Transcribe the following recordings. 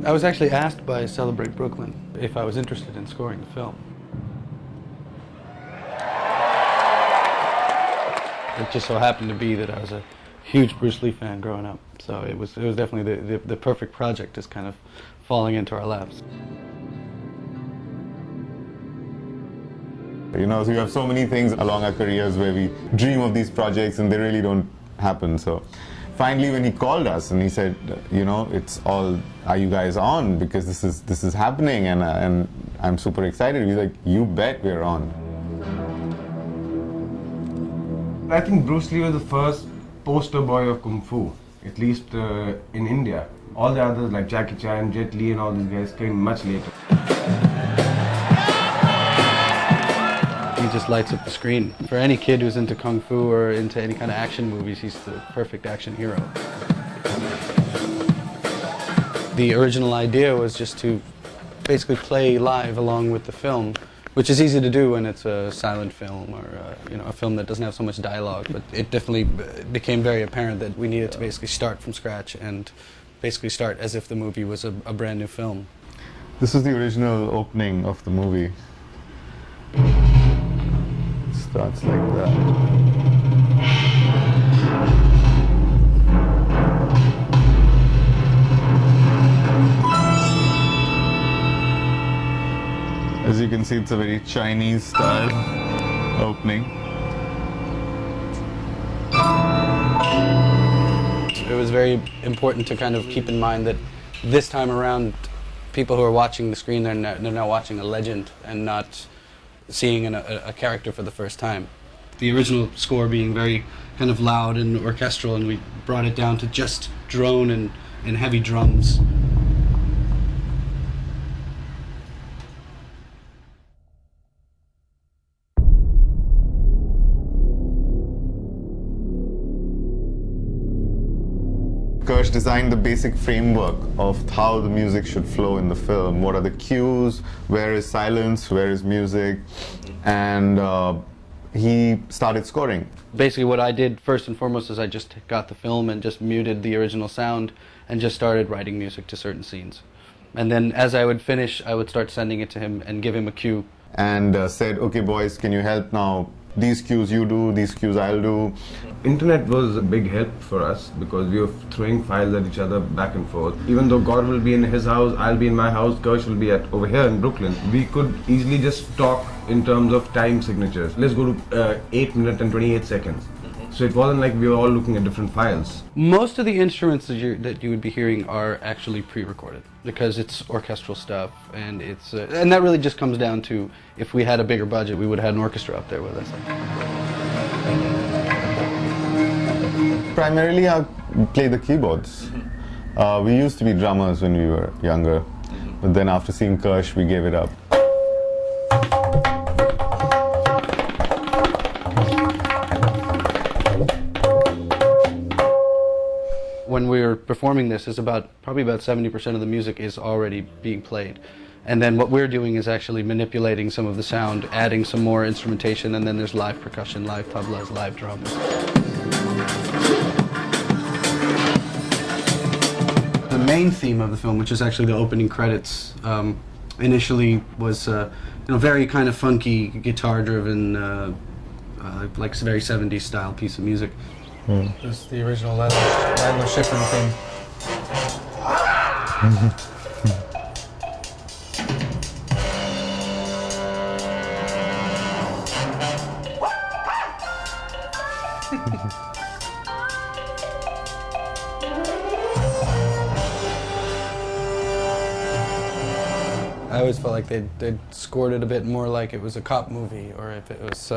I was actually asked by Celebrate Brooklyn if I was interested in scoring the film. It just so happened to be that I was a huge Bruce Lee fan growing up, so it was definitely the perfect project, just kind of falling into our laps. You know, so you have so many things along our careers where we dream of these projects and they really don't happen. So finally when he called us and he said, you know, it's all, are you guys on? Because this is happening, and I'm super excited. He's like, you bet we're on. I think Bruce Lee was the first poster boy of Kung Fu, at least in India. All the others like Jackie Chan, Jet Li and all these guys came much later. He just lights up the screen. For any kid who's into Kung Fu or into any kind of action movies, he's the perfect action hero. The original idea was just to basically play live along with the film, which is easy to do when it's a silent film or you know, a film that doesn't have so much dialogue. But it definitely became very apparent that we needed to basically start from scratch and basically start as if the movie was a brand new film. This is the original opening of the movie. It starts like that. As you can see, it's a very Chinese style opening. It was very important to kind of keep in mind that this time around, people who are watching the screen, they're now watching a legend and not seeing a character for the first time. The original score being very kind of loud and orchestral, and we brought it down to just drone and heavy drums. Karsh designed the basic framework of how the music should flow in the film. What are the cues, where is silence, where is music, and he started scoring. Basically what I did first and foremost is I just got the film and just muted the original sound and just started writing music to certain scenes. And then as I would finish, I would start sending it to him and give him a cue. And said, okay boys, can you help now? These cues you do, these cues I'll do. Internet was a big help for us because we were throwing files at each other back and forth. Even though God will be in his house, I'll be in my house, Karsh will be over here in Brooklyn. We could easily just talk in terms of time signatures. Let's go to 8 minutes and 28 seconds. So it wasn't like we were all looking at different files. Most of the instruments that you would be hearing are actually pre-recorded because it's orchestral stuff, and it's and that really just comes down to if we had a bigger budget, we would have had an orchestra up there with us. Primarily, I play the keyboards. We used to be drummers when we were younger, but then after seeing Karsh, we gave it up. When we were performing this, is probably about 70% of the music is already being played. And then what we're doing is actually manipulating some of the sound, adding some more instrumentation, and then there's live percussion, live tablas, live drums. The main theme of the film, which is actually the opening credits, initially was very kind of funky, guitar-driven, like very 70s style piece of music. This is the original Ladler Schifrin theme. I always felt like they'd scored it a bit more like it was a cop movie, or if it was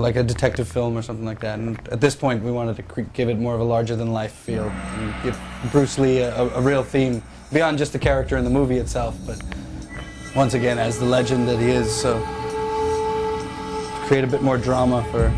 like a detective film or something like that. And at this point, we wanted to give it more of a larger-than-life feel, and give Bruce Lee a real theme beyond just the character in the movie itself, but once again as the legend that he is. So to create a bit more drama for.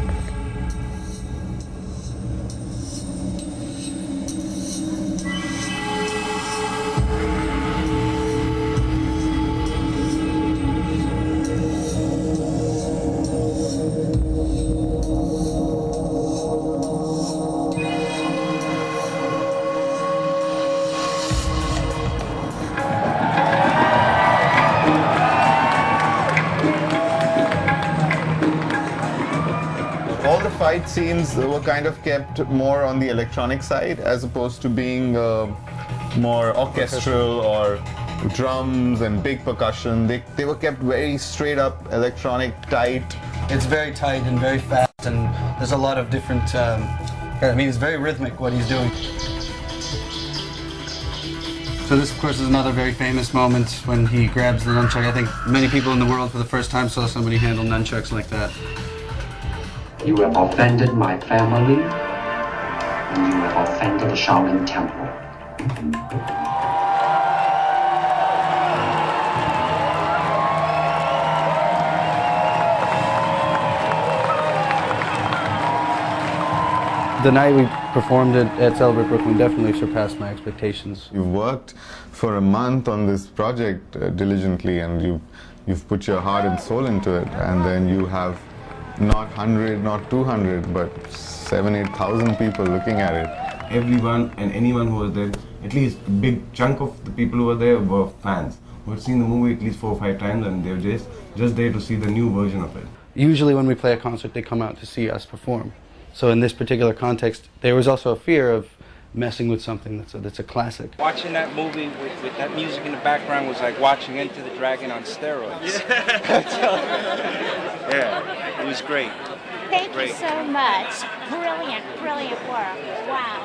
fight scenes were kind of kept more on the electronic side as opposed to being more orchestral or drums and big percussion. They were kept very straight up electronic, tight. It's very tight and very fast, and there's a lot of different. I mean, it's very rhythmic what he's doing. So this, of course, is another very famous moment when he grabs the nunchuck. I think many people in the world for the first time saw somebody handle nunchucks like that. You have offended my family, and you have offended the Shaolin Temple. The night we performed it at Celebrate Brooklyn definitely surpassed my expectations. You've worked for a month on this project diligently, and you've put your heart and soul into it, and then you have not 100, not 200, but 7,000-8,000 people looking at it. Everyone and anyone who was there, at least a big chunk of the people who were there were fans who had seen the movie at least 4 or 5 times, and they were just there to see the new version of it. Usually when we play a concert, they come out to see us perform. So in this particular context, there was also a fear of messing with something that's a classic. Watching that movie with that music in the background was like watching Enter the Dragon on steroids. Yeah, it was great. Thank you so much. Brilliant, brilliant work. Wow.